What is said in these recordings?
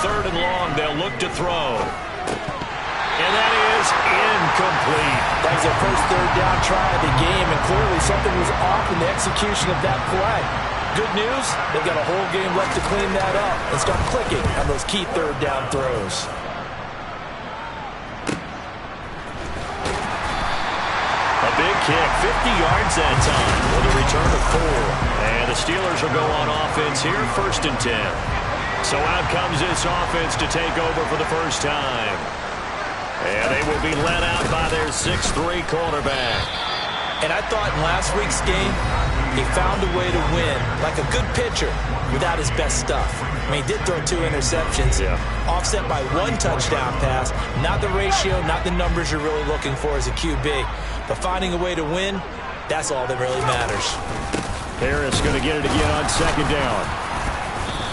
3rd and long. They'll look to throw. And that is incomplete. That was their first 3rd down try of the game, and clearly something was off in the execution of that play. Good news, they've got a whole game left to clean that up and start clicking on those key 3rd down throws. A big kick, 50 yards that time with a return of 4. And the Steelers will go on offense here, 1st and 10. So out comes this offense to take over for the first time. And they will be led out by their 6'3" quarterback. And I thought in last week's game, he found a way to win, like a good pitcher, without his best stuff. I mean, he did throw 2 interceptions, offset by 1 touchdown pass. Not the ratio, not the numbers you're really looking for as a QB. But finding a way to win, that's all that really matters. Harris going to get it again on 2nd down.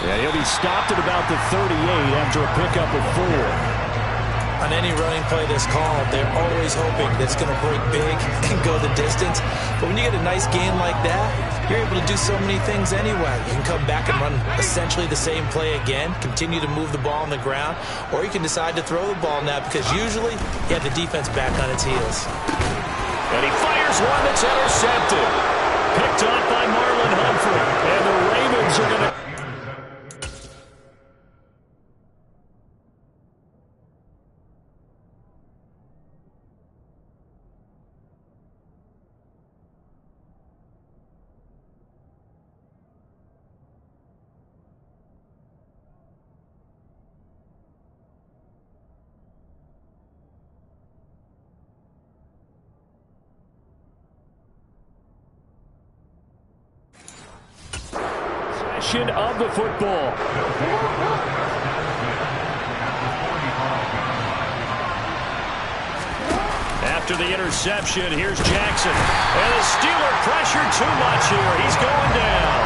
Yeah, he'll be stopped at about the 38 after a pickup of 4. On any running play that's called, they're always hoping that it's going to break big and go the distance. But when you get a nice gain like that, you're able to do so many things anyway. You can come back and run essentially the same play again, continue to move the ball on the ground, or you can decide to throw the ball now because usually you have the defense back on its heels. And he fires one that's intercepted. Picked up by Marlon Humphrey. And the Ravens are going to... of the football. After the interception, here's Jackson. And the Steeler pressure too much here. He's going down.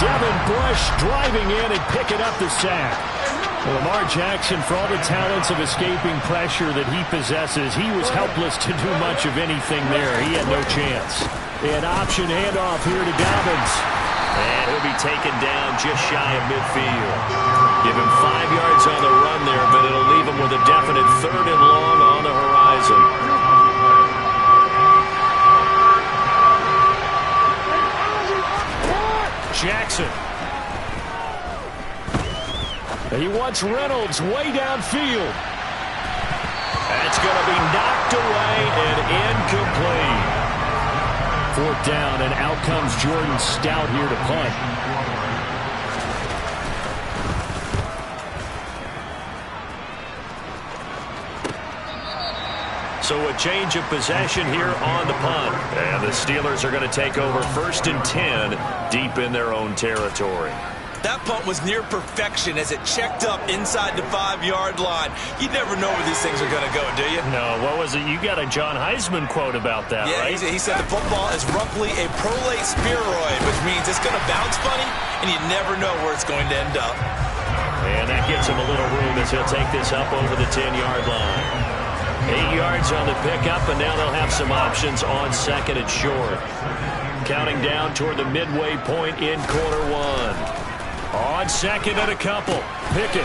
Devin Bush driving in and picking up the sack. Lamar Jackson, for all the talents of escaping pressure that he possesses, he was helpless to do much of anything there. He had no chance. An option handoff here to Dobbins. And he'll be taken down just shy of midfield. Give him 5 yards on the run there, but it'll leave him with a definite 3rd and long on the horizon. Jackson. He wants Reynolds way downfield. That's going to be knocked away and incomplete. 4th down, and out comes Jordan Stout here to punt. So a change of possession here on the punt. And the Steelers are going to take over 1st and 10 deep in their own territory. That punt was near perfection as it checked up inside the 5-yard line. You never know where these things are going to go, do you? No, what was it? You got a John Heisman quote about that, right? Yeah, he said the football is roughly a prolate spheroid, which means it's going to bounce funny, and you never know where it's going to end up. And that gives him a little room as he'll take this up over the 10-yard line. 8 yards on the pickup, and now they'll have some options on 2nd and short. Counting down toward the midway point in quarter 1. On 2nd and a couple. Pickett.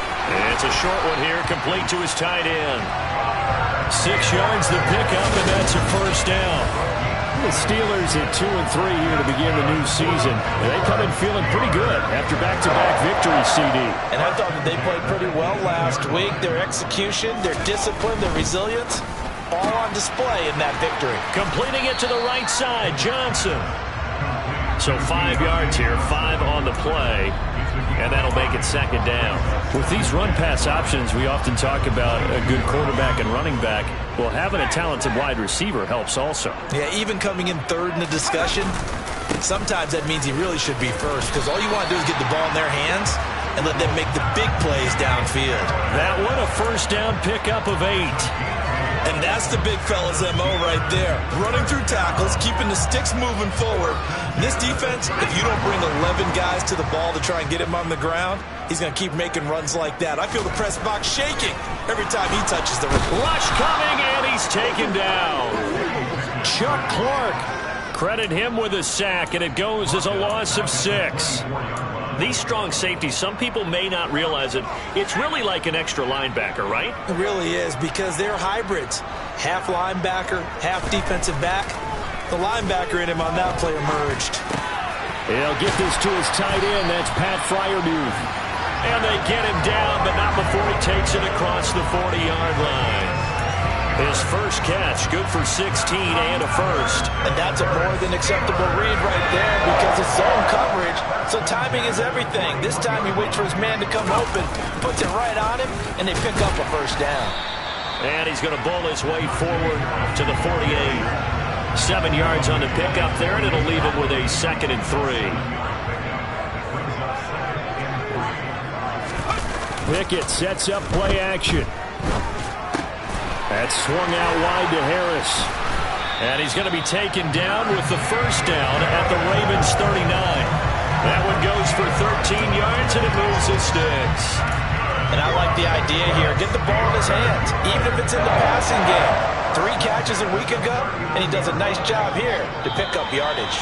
It's a short one here, complete to his tight end. 6 yards the pickup, and that's a 1st down. The Steelers at 2-3 here to begin the new season. They come in feeling pretty good after back-to-back victories, CD. And I thought that they played pretty well last week. Their execution, their discipline, their resilience, all on display in that victory. Completing it to the right side, Johnson. So 5 yards here, 5 on the play, and that'll make it 2nd down. With these run-pass options, we often talk about a good quarterback and running back. Well, having a talented wide receiver helps also. Yeah, even coming in 3rd in the discussion, sometimes that means he really should be 1st because all you want to do is get the ball in their hands and let them make the big plays downfield. That one, a 1st down pickup of 8. And that's the big fella's MO right there. Running through tackles, keeping the sticks moving forward. This defense, if you don't bring 11 guys to the ball to try and get him on the ground, he's going to keep making runs like that. I feel the press box shaking every time he touches the rim. Rush coming, and he's taken down. Chuck Clark. Credit him with a sack, and it goes as a loss of 6. These strong safeties, some people may not realize it. It's really like an extra linebacker, right? It really is, because they're hybrids. Half linebacker, half defensive back. The linebacker in him on that play emerged. He'll get this to his tight end. That's Pat Fryermuth. And they get him down, but not before he takes it across the 40-yard line. His first catch, good for 16 and a first. And that's a more than acceptable read right there, because it's zone coverage, so timing is everything. This time he waits for his man to come open, puts it right on him, and they pick up a first down. And he's going to bowl his way forward to the 48. 7 yards on the pickup there, and it'll leave him with a 2nd and 3. Pickett sets up play action. That's swung out wide to Harris. And he's going to be taken down with the first down at the Ravens 39. That one goes for 13 yards, and it moves his sticks. And I like the idea here. Get the ball in his hands, even if it's in the passing game. 3 catches a week ago, and he does a nice job here to pick up yardage.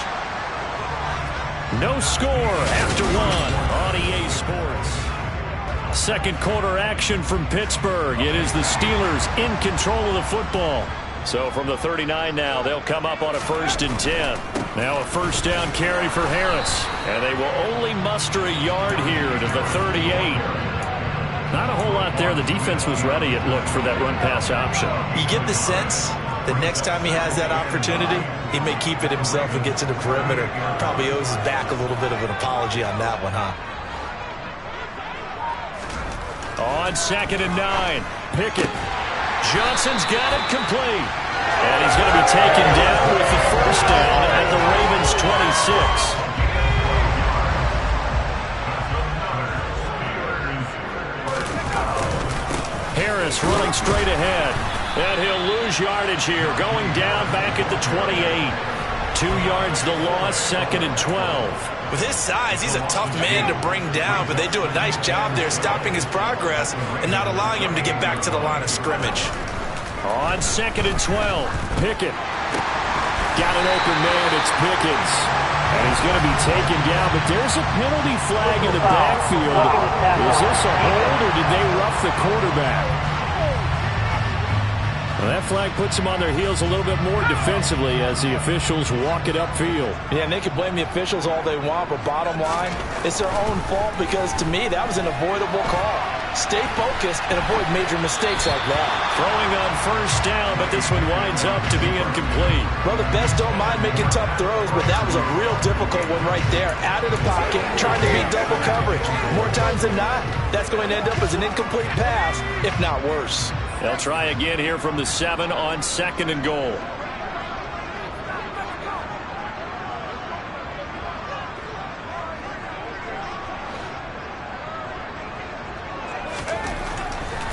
No score after 1 on EA Sports. Second quarter action from Pittsburgh. It is the Steelers in control of the football. So from the 39 now, they'll come up on a 1st and 10. Now a first down carry for Harris. And they will only muster a yard here to the 38. Not a whole lot there. The defense was ready, it looked, for that run-pass option. You get the sense that next time he has that opportunity, he may keep it himself and get to the perimeter. Probably owes his back a little bit of an apology on that one, huh? On 2nd and 9, Pickett. Johnson's got it complete. And he's going to be taken down with the first down at the Ravens 26. Harris running straight ahead. And he'll lose yardage here, going down back at the 28. 2 yards the loss, 2nd and 12. With his size, he's a tough man to bring down, but they do a nice job there stopping his progress and not allowing him to get back to the line of scrimmage. On 2nd and 12, Pickett. Got an open man, it's Pickens. And he's going to be taken down, but there's a penalty flag in the backfield. Is this a hold, or did they rough the quarterback? Well, that flag puts them on their heels a little bit more defensively as the officials walk it upfield. Yeah, and they can blame the officials all they want, but bottom line, it's their own fault, because to me, that was an avoidable call. Stay focused and avoid major mistakes like that. Throwing on first down, but this one winds up to be incomplete. Well, the best don't mind making tough throws, but that was a real difficult one right there. Out of the pocket, trying to beat double coverage. More times than not, that's going to end up as an incomplete pass, if not worse. They'll try again here from the 7 on 2nd and goal.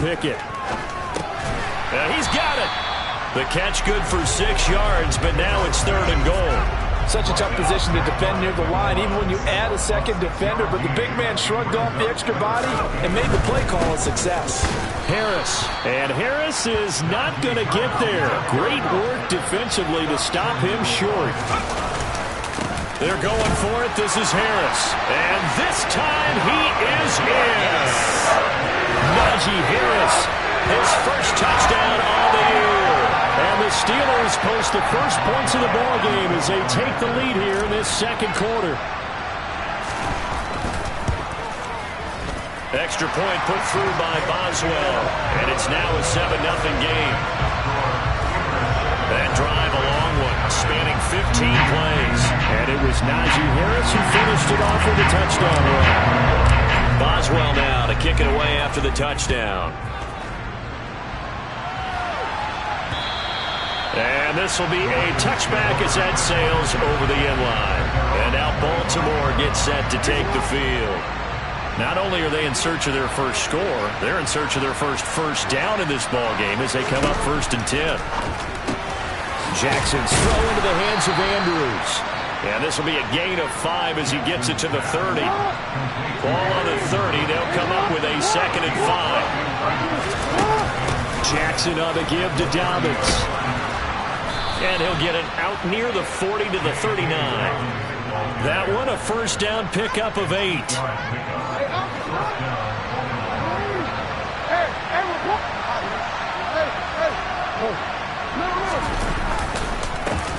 Pickett. He's got it. The catch good for 6 yards, but now it's 3rd and goal. Such a tough position to defend near the line, even when you add a second defender, but the big man shrugged off the extra body and made the play call a success. Harris. And Harris is not going to get there. Great work defensively to stop him short. They're going for it. This is Harris. And this time he is in. Najee Harris, his first touchdown on the year. And the Steelers post the first points of the ballgame as they take the lead here in this second quarter. Extra point put through by Boswell. And it's now a 7-0 game. That drive, a long one, spanning 15 plays. And it was Najee Harris who finished it off with a touchdown run. Boswell now to kick it away after the touchdown. And this will be a touchback as that sails over the end line. And now Baltimore gets set to take the field. Not only are they in search of their first score, they're in search of their first down in this ball game as they come up 1st and 10. Jackson's throw into the hands of Andrews. And this will be a gain of 5 as he gets it to the 30. Ball on the 30. They'll come up with a 2nd and 5. Jackson on the give to Dobbins. And he'll get it out near the 40 to the 39. That one a first down pickup of 8.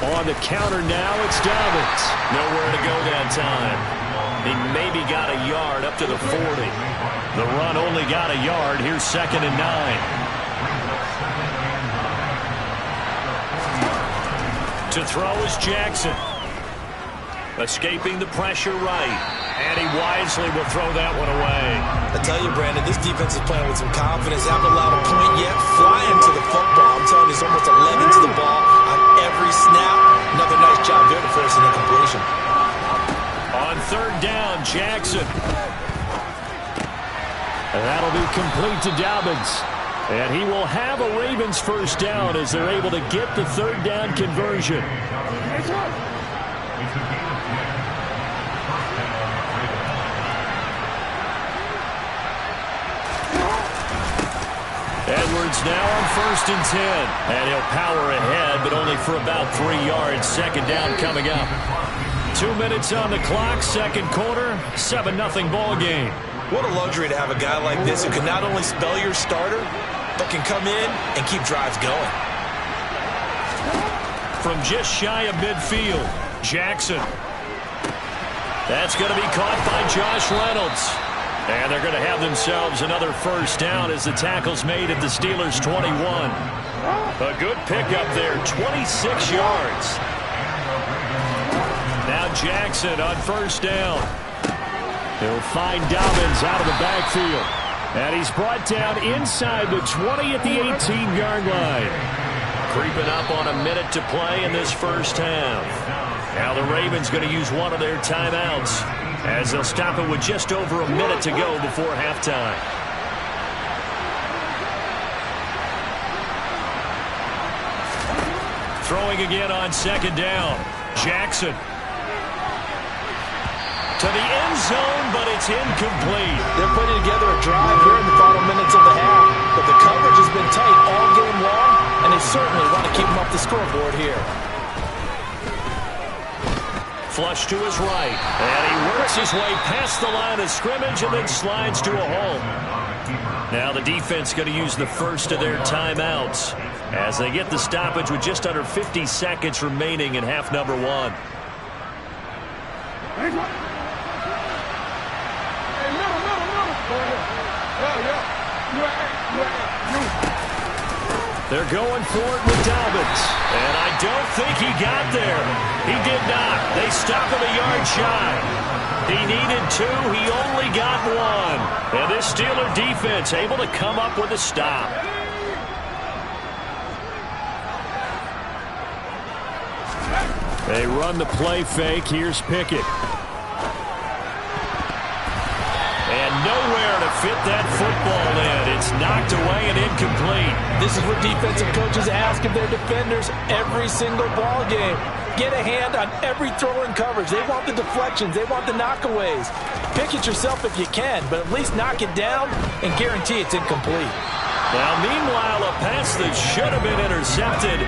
On the counter now, it's Dobbins. Nowhere to go that time. He maybe got a yard up to the 40. The run only got a yard. Here's 2nd and 9. To throw is Jackson. Escaping the pressure right. And he wisely will throw that one away. I tell you, Brandon, this defense is playing with some confidence. Haven't allowed a point yet. Flying to the football. I'm telling you, it's almost 11 to the ball on every snap. Another nice job there to force an incompletion. On 3rd down, Jackson. And that'll be complete to Dobbins. And he will have a Ravens first down as they're able to get the 3rd down conversion. Edwards now on 1st and 10. And he'll power ahead, but only for about 3 yards. 2nd down coming up. 2 minutes on the clock, 2nd quarter, 7-0 ball game. What a luxury to have a guy like this who can not only spell your starter, but can come in and keep drives going. From just shy of midfield, Jackson. That's going to be caught by Josh Reynolds. And they're going to have themselves another first down as the tackle's made at the Steelers' 21. A good pickup there, 26 yards. Now Jackson on 1st down. He'll find Dobbins out of the backfield. And he's brought down inside the 20 at the 18-yard line. Creeping up on a minute to play in this first half. Now the Ravens going to use one of their timeouts as they'll stop it with just over a minute to go before halftime. Throwing again on 2nd down. Jackson. To the end zone, but it's incomplete. They're putting together a drive here in the final minutes of the half, but the coverage has been tight all game long, and they certainly want to keep them up the scoreboard here. Flush to his right, and he works his way past the line of scrimmage and then slides to a hole. Now the defense going to use the first of their timeouts as they get the stoppage with just under 50 seconds remaining in half number 1. They're going for it with Dobbins. And I don't think he got there. He did not. They stop him a yard shy. He needed 2. He only got 1. And this Steeler defense able to come up with a stop. They run the play fake. Here's Pickett. And nowhere to fit that football in. It's knocked away and incomplete. This is what defensive coaches ask of their defenders every single ball game. Get a hand on every throw in coverage. They want the deflections. They want the knockaways. Pick it yourself if you can, but at least knock it down and guarantee it's incomplete. Now, meanwhile, a pass that should have been intercepted,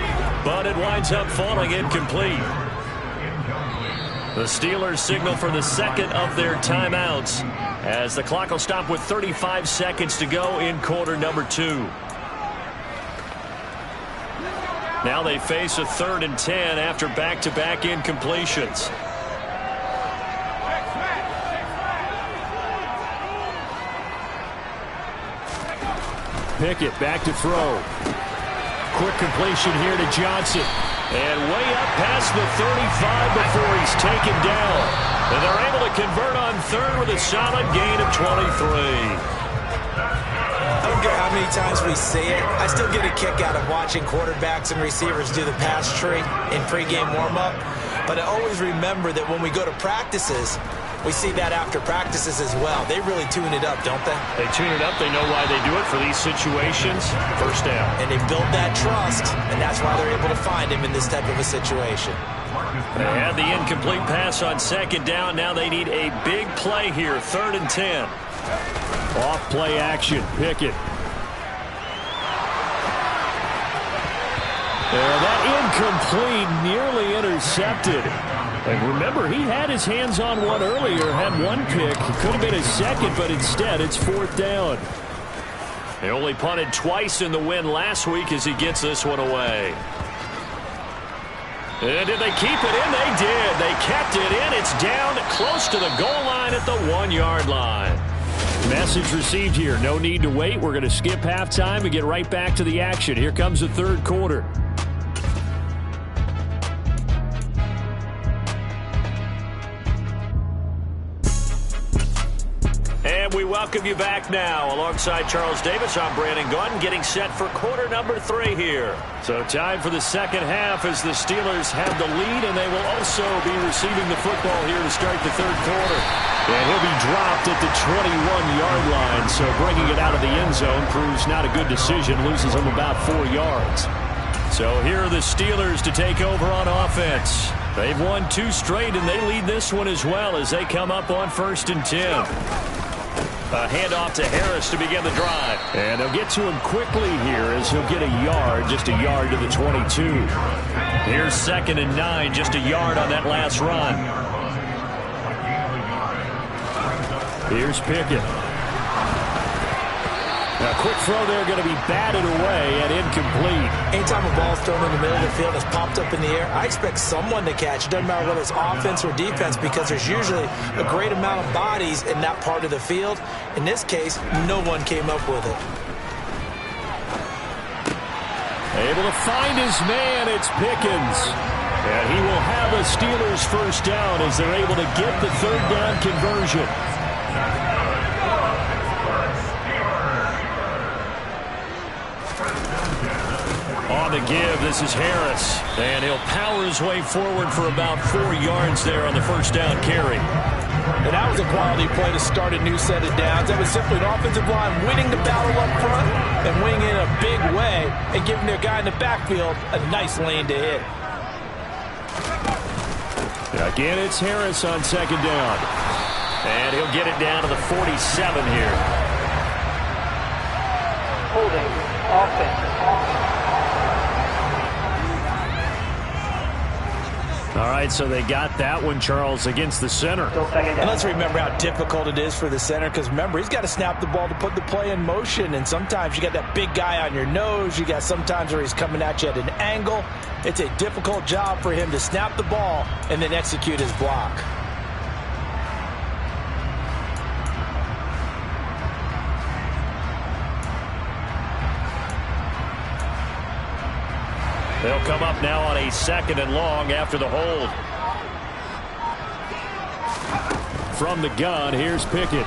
but it winds up falling incomplete. The Steelers signal for the second of their timeouts as the clock will stop with 35 seconds to go in quarter number 2. Now they face a 3rd and 10 after back-to-back incompletions. Pickett back to throw. Quick completion here to Johnson. And way up past the 35 before he's taken down. And they're able to convert on 3rd with a solid gain of 23. I don't care how many times we say it, I still get a kick out of watching quarterbacks and receivers do the pass tree in pregame warm-up. But I always remember that when we go to practices, we see that after practices as well. They really tune it up, don't they? They tune it up. They know why they do it for these situations. First down. And they build that trust, and that's why they're able to find him in this type of a situation. They had the incomplete pass on 2nd down. Now they need a big play here. 3rd and 10. Off play action. Pickett. That incomplete, nearly intercepted. And remember, he had his hands on one earlier, had one pick. It could have been his second, but instead it's 4th down. He only punted twice in the win last week as he gets this one away. And did they keep it in? They did. They kept it in. It's down close to the goal line at the 1-yard line. Message received here. No need to wait. We're going to skip halftime and get right back to the action. Here comes the 3rd quarter. And we welcome you back now. Alongside Charles Davis, I'm Brandon Gaudin, getting set for quarter number 3 here. So time for the second half as the Steelers have the lead, and they will also be receiving the football here to start the 3rd quarter. And he'll be dropped at the 21-yard line, so bringing it out of the end zone proves not a good decision, loses him about 4 yards. So here are the Steelers to take over on offense. They've won 2 straight, and they lead this one as well as they come up on 1st and 10. A handoff to Harris to begin the drive. And they'll get to him quickly here as he'll get a yard, just a yard to the 22. Here's 2nd and 9, just a yard on that last run. Here's Pickett. A quick throw there going to be batted away and incomplete. Anytime a ball's thrown in the middle of the field, it's popped up in the air, I expect someone to catch. It doesn't matter whether it's offense or defense because there's usually a great amount of bodies in that part of the field. In this case, no one came up with it. Able to find his man, it's Pickens. And he will have a Steelers 1st down as they're able to get the 3rd down conversion. On the give, this is Harris. And he'll power his way forward for about 4 yards there on the 1st down carry. And that was a quality play to start a new set of downs. That was simply an offensive line winning the battle up front and winning in a big way and giving their guy in the backfield a nice lane to hit. Again, it's Harris on 2nd down. And he'll get it down to the 47 here. Holding offense. All right, so they got that one, Charles, against the center. And let's remember how difficult it is for the center because, remember, he's got to snap the ball to put the play in motion, and sometimes you got that big guy on your nose. You got sometimes where he's coming at you at an angle. It's a difficult job for him to snap the ball and then execute his block. They'll come up now on a 2nd and long after the hold. From the gun, here's Pickett.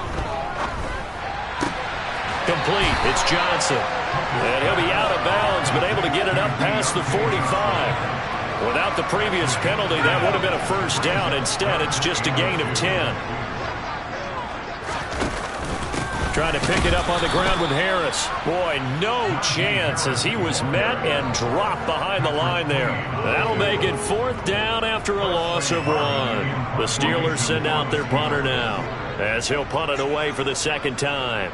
Complete. It's Johnson. And he'll be out of bounds, but able to get it up past the 45. Without the previous penalty, that would have been a 1st down. Instead, it's just a gain of 10. Trying to pick it up on the ground with Harris. Boy, no chance as he was met and dropped behind the line there. That'll make it 4th down after a loss of 1. The Steelers send out their punter now as he'll punt it away for the 2nd time.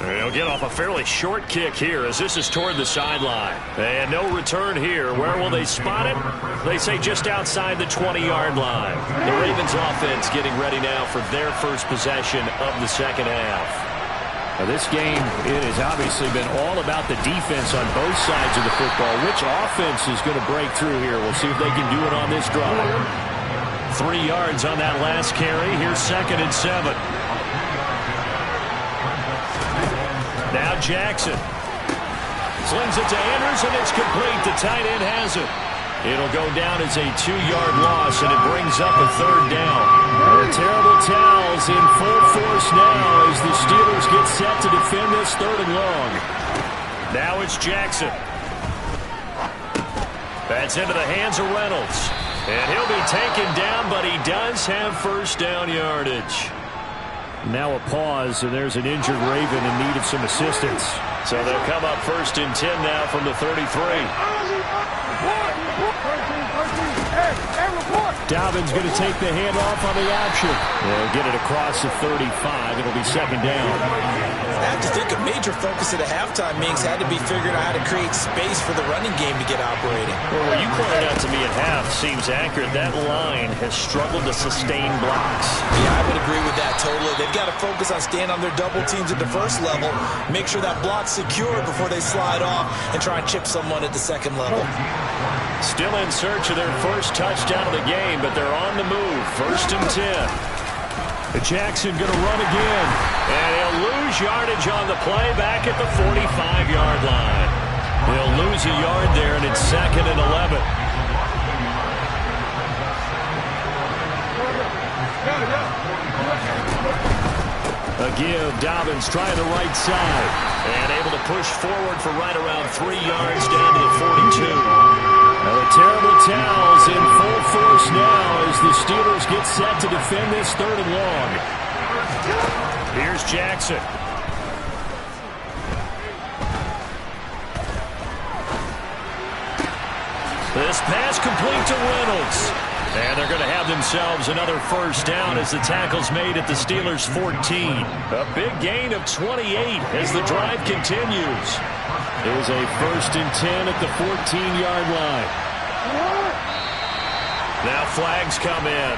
He'll get off a fairly short kick here as this is toward the sideline. And no return here. Where will they spot it? They say just outside the 20-yard line. The Ravens offense getting ready now for their first possession of the 2nd half. Now this game, it has obviously been all about the defense on both sides of the football. Which offense is going to break through here? We'll see if they can do it on this drive. 3 yards on that last carry. Here's 2nd and 7. Now Jackson. Slings it to Andrews, and it's complete. The tight end has it. It'll go down as a 2-yard loss, and it brings up a 3rd down. The terrible towels in full force now as the Steelers get set to defend this 3rd and long. Now it's Jackson. That's into the hands of Reynolds. And he'll be taken down, but he does have 1st down yardage. Now a pause, and there's an injured Raven in need of some assistance. So they'll come up 1st and 10 now from the 33. Hey, report! Dobbin's going to take the handoff on the option. They'll get it across the 35. It'll be second down. I have to think a major focus at the halftime meetings had to be figuring out how to create space for the running game to get operating. Well, what you pointed out to me at half seems accurate. That line has struggled to sustain blocks. Yeah, I would agree with that totally. They've got to focus on staying on their double teams at the first level, make sure that block's secure before they slide off and try and chip someone at the second level. Still in search of their first touchdown of the game, but they're on the move. 1st and 10. Jackson going to run again. And he'll lose yardage on the play back at the 45-yard line. He'll lose a yard there, and it's 2nd and 11. A give. Dobbins trying the right side. And able to push forward for right around 3 yards down to the 42. Now the terrible towels in full force now as the Steelers get set to defend this 3rd and long. Here's Jackson. This pass complete to Reynolds. And they're going to have themselves another first down as the tackle's made at the Steelers' 14. A big gain of 28 as the drive continues. There's a 1st and 10 at the 14-yard line. Now flags come in.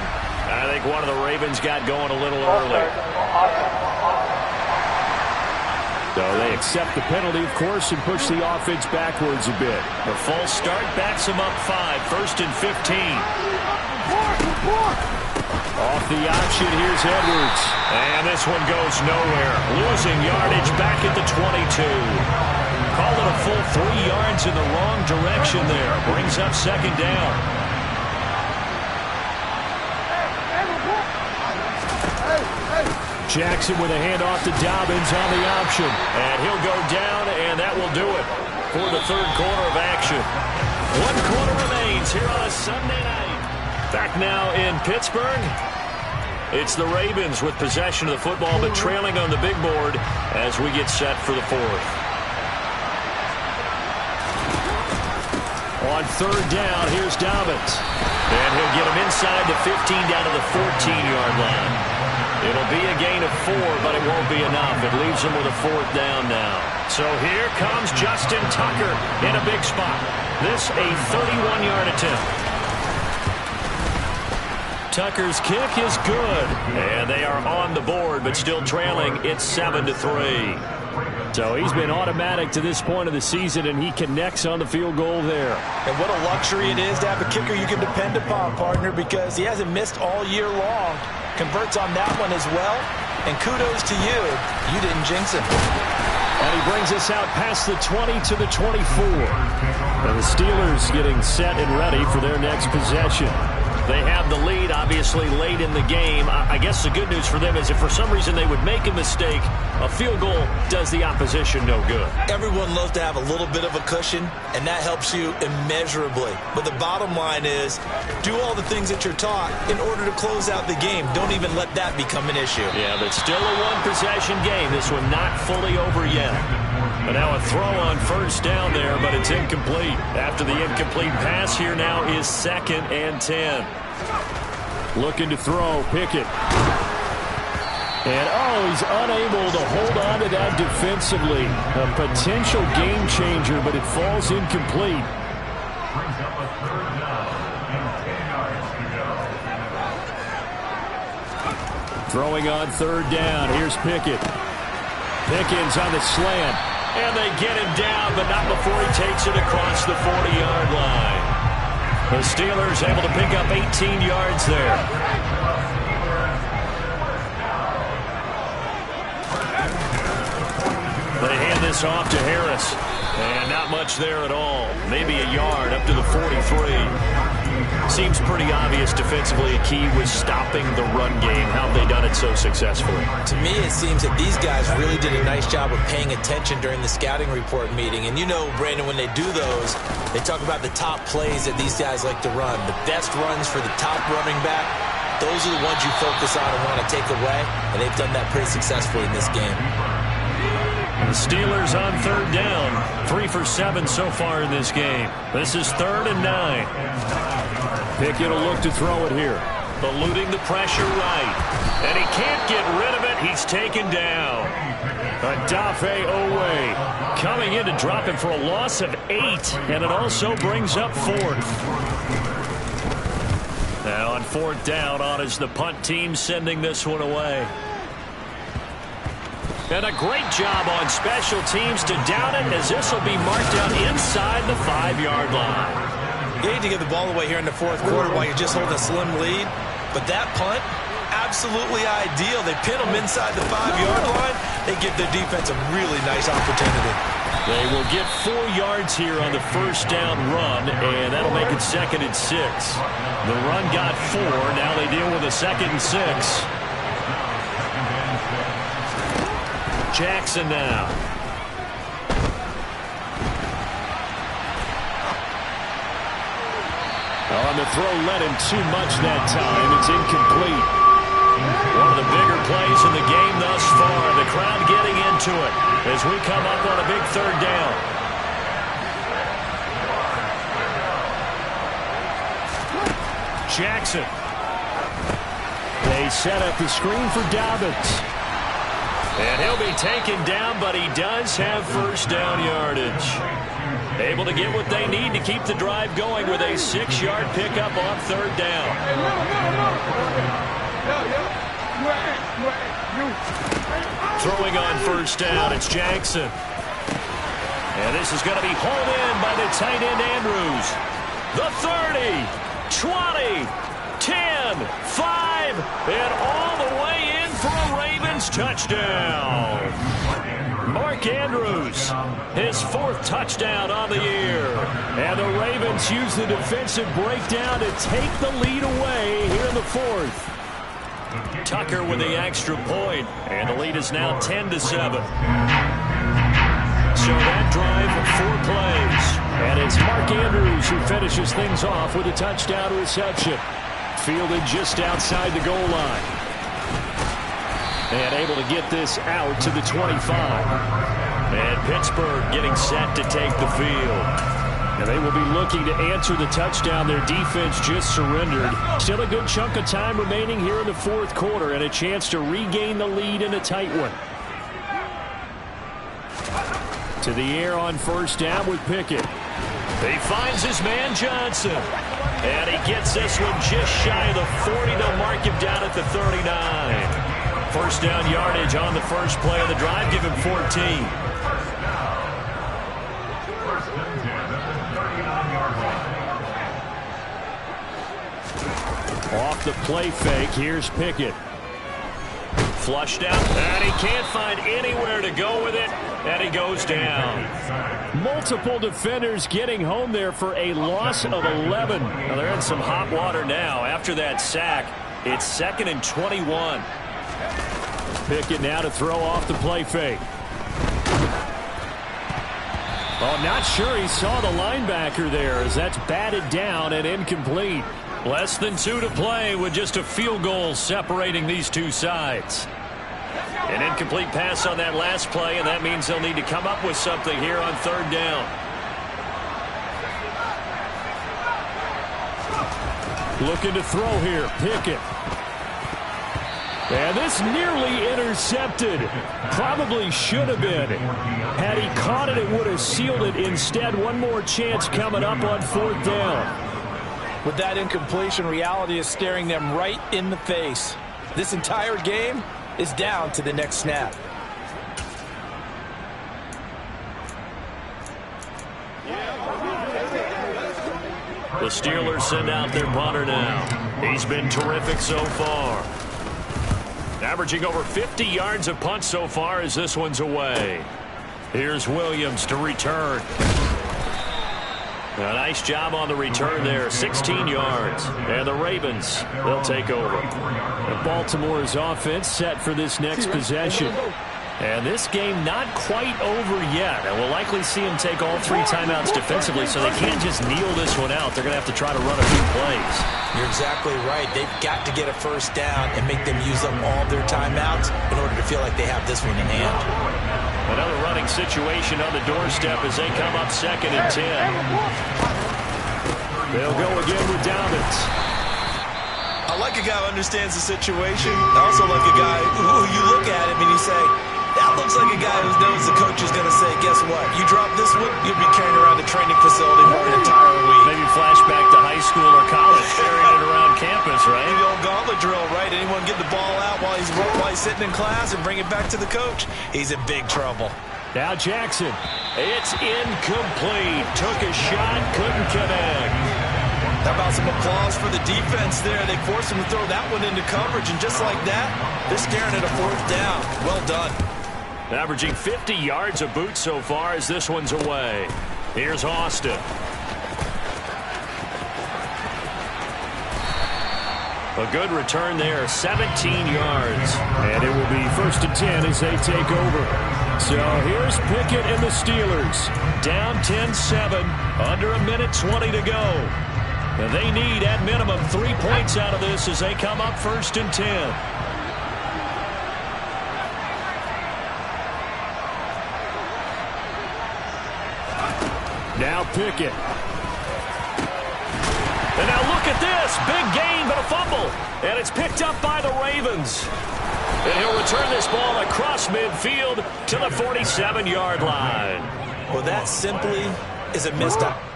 I think one of the Ravens got going a little early. So they accept the penalty, of course, and push the offense backwards a bit. The false start backs them up 5. 1st and 15. Off the option, here's Edwards. And this one goes nowhere. Losing yardage back at the 22. Call it a full 3 yards in the wrong direction there. Brings up 2nd down. Jackson with a handoff to Dobbins on the option. And he'll go down, and that will do it for the 3rd quarter of action. 1 quarter remains here on a Sunday night. Back now in Pittsburgh. It's the Ravens with possession of the football, but trailing on the big board as we get set for the 4th. On 3rd down, here's Dobbins. And he'll get him inside the 15 down to the 14-yard line. It'll be a gain of 4, but it won't be enough. It leaves him with a 4th down now. So here comes Justin Tucker in a big spot. This a 31-yard attempt. Tucker's kick is good. And they are on the board, but still trailing. It's 7-3. So he's been automatic to this point of the season, and he connects on the field goal there. And what a luxury it is to have a kicker you can depend upon, partner, because he hasn't missed all year long. Converts on that one as well. And kudos to you. You didn't jinx him. And he brings us out past the 20 to the 24. And the Steelers getting set and ready for their next possession. They have the lead, obviously, late in the game. I guess the good news for them is if for some reason they would make a mistake, a field goal does the opposition no good. Everyone loves to have a little bit of a cushion, and that helps you immeasurably. But the bottom line is, do all the things that you're taught in order to close out the game. Don't even let that become an issue. Yeah, but still a one-possession game. This one not fully over yet. But now a throw on 1st down there, but it's incomplete. After the incomplete pass, here now is 2nd and 10. Looking to throw, Pickett. And, he's unable to hold on to that defensively. A potential game changer, but it falls incomplete. Throwing on 3rd down. Here's Pickett. Pickens on the slant. And they get him down, but not before he takes it across the 40-yard line. The Steelers able to pick up 18 yards there. They hand this off to Harris. And not much there at all. Maybe a yard up to the 43. Seems pretty obvious defensively a key was stopping the run game. How have they done it so successfully? To me, it seems that these guys really did a nice job of paying attention during the scouting report meeting. And you know, Brandon, when they do those, they talk about the top plays that these guys like to run. The best runs for the top running back, those are the ones you focus on and want to take away. And they've done that pretty successfully in this game. The Steelers on third down. 3 for 7 so far in this game. This is 3rd and 9. Pickett will look to throw it here. Eluding the pressure right. And he can't get rid of it. He's taken down. Odafe Owe coming in to drop him for a loss of 8. And it also brings up 4th. Now on 4th down, on is the punt team sending this one away. And a great job on special teams to down it, as this will be marked out inside the 5-yard line. You hate to give the ball away here in the 4th quarter while you're just holding a slim lead. But that punt, absolutely ideal. They pin them inside the 5-yard line. They give their defense a really nice opportunity. They will get 4 yards here on the 1st down run, and that'll make it 2nd and 6. The run got 4. Now they deal with a 2nd and 6. Jackson now. On the throw, led him too much that time. It's incomplete. One of the bigger plays in the game thus far. The crowd getting into it as we come up on a big 3rd down. Jackson. They set up the screen for Dobbins. And he'll be taken down, but he does have 1st down yardage. Able to get what they need to keep the drive going with a 6-yard pickup on 3rd down. Throwing on 1st down, it's Jackson. And this is going to be hauled in by the tight end Andrews. The 30, 20, 10, 5, and all the way in for a Ravens touchdown. Mark Andrews, his 4th touchdown on the year. And the Ravens use the defensive breakdown to take the lead away here in the 4th. Tucker with the extra point, and the lead is now 10-7. So that drive, 4 plays. And it's Mark Andrews who finishes things off with a touchdown reception. Fielded just outside the goal line. And able to get this out to the 25. And Pittsburgh getting set to take the field. And they will be looking to answer the touchdown their defense just surrendered. Still a good chunk of time remaining here in the 4th quarter, and a chance to regain the lead in a tight one. To the air on 1st down with Pickett. He finds his man Johnson. And he gets this one just shy of the 40. They'll mark him down at the 39. 1st down yardage on the 1st play of the drive. Give him 14. Off the play fake, here's Pickett. Flushed out, and he can't find anywhere to go with it, and he goes down. Multiple defenders getting home there for a loss of 11. Now they're in some hot water now. After that sack, it's 2nd and 21. Pickett now to throw off the play fake. Oh, not sure he saw the linebacker there, as that's batted down and incomplete. Less than 2 to play with just a field goal separating these two sides. An incomplete pass on that last play, and that means they'll need to come up with something here on 3rd down. Looking to throw here, Pickett. And this nearly intercepted. Probably should have been. Had he caught it, it would have sealed it. Instead, one more chance coming up on 4th down. With that incompletion, reality is staring them right in the face. This entire game is down to the next snap. The Steelers send out their punter now. He's been terrific so far. Averaging over 50 yards of punt so far as this one's away. Here's Williams to return. A nice job on the return there, 16 yards. And the Ravens, they'll take over. And Baltimore's offense set for this next possession. And this game not quite over yet. And we'll likely see him take all 3 timeouts defensively, so they can't just kneel this one out. They're going to have to try to run a few plays. You're exactly right. They've got to get a first down and make them use up all their timeouts in order to feel like they have this one in hand. Another running situation on the doorstep as they come up 2nd and 10. They'll go again with Dobbins. I like a guy who understands the situation. I also like a guy who you look at him and you say, that looks like a guy who knows the coach is going to say, guess what? You drop this one, you'll be carrying around the training facility for an entire week. Maybe flashback to high school or college, carrying it around campus, right? The old gauntlet drill, right? Anyone get the ball out while he's sitting in class and bring it back to the coach? He's in big trouble. Now Jackson. It's incomplete. Took a shot, couldn't connect. How about some applause for the defense there? They forced him to throw that one into coverage, and just like that, they're staring at a 4th down. Well done. Averaging 50 yards a boot so far as this one's away. Here's Austin. A good return there, 17 yards. And it will be 1st and 10 as they take over. So here's Pickett and the Steelers. Down 10-7, under 1:20 to go. And they need, at minimum, 3 points out of this as they come up 1st and 10. Now Pickett. And now look at this. Big gain, but a fumble. And it's picked up by the Ravens. And he'll return this ball across midfield to the 47-yard line. Well, that simply is a missed opportunity.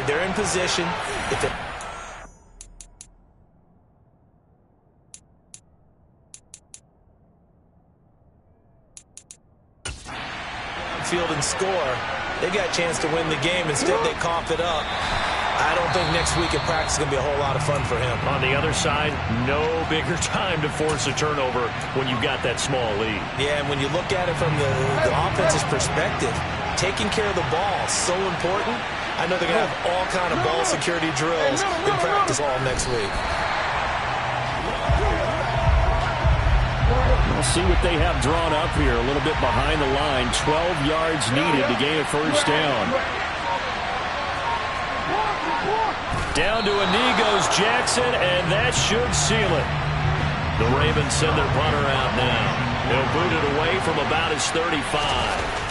They're in position. If they field and score, they got a chance to win the game. Instead, they cough it up. I don't think next week in practice is going to be a whole lot of fun for him. On the other side, no bigger time to force a turnover when you've got that small lead. Yeah, and when you look at it from the offense's perspective, taking care of the ball is so important. I know they're going to have all kind of ball security drills in practice all next week. We'll see what they have drawn up here. A little bit behind the line. 12 yards needed to gain a first down. Down to a knee goes Jackson, and that should seal it. The Ravens send their punter out now. They'll boot it away from about his 35.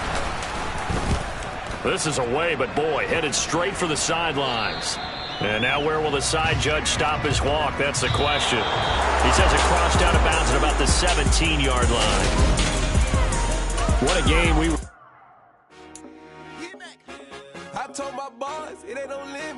This is away, but boy, headed straight for the sidelines. And now where will the side judge stop his walk? That's the question. He says it crossed out of bounds at about the 17-yard line. What a game we were. I told my boys it ain't no limit.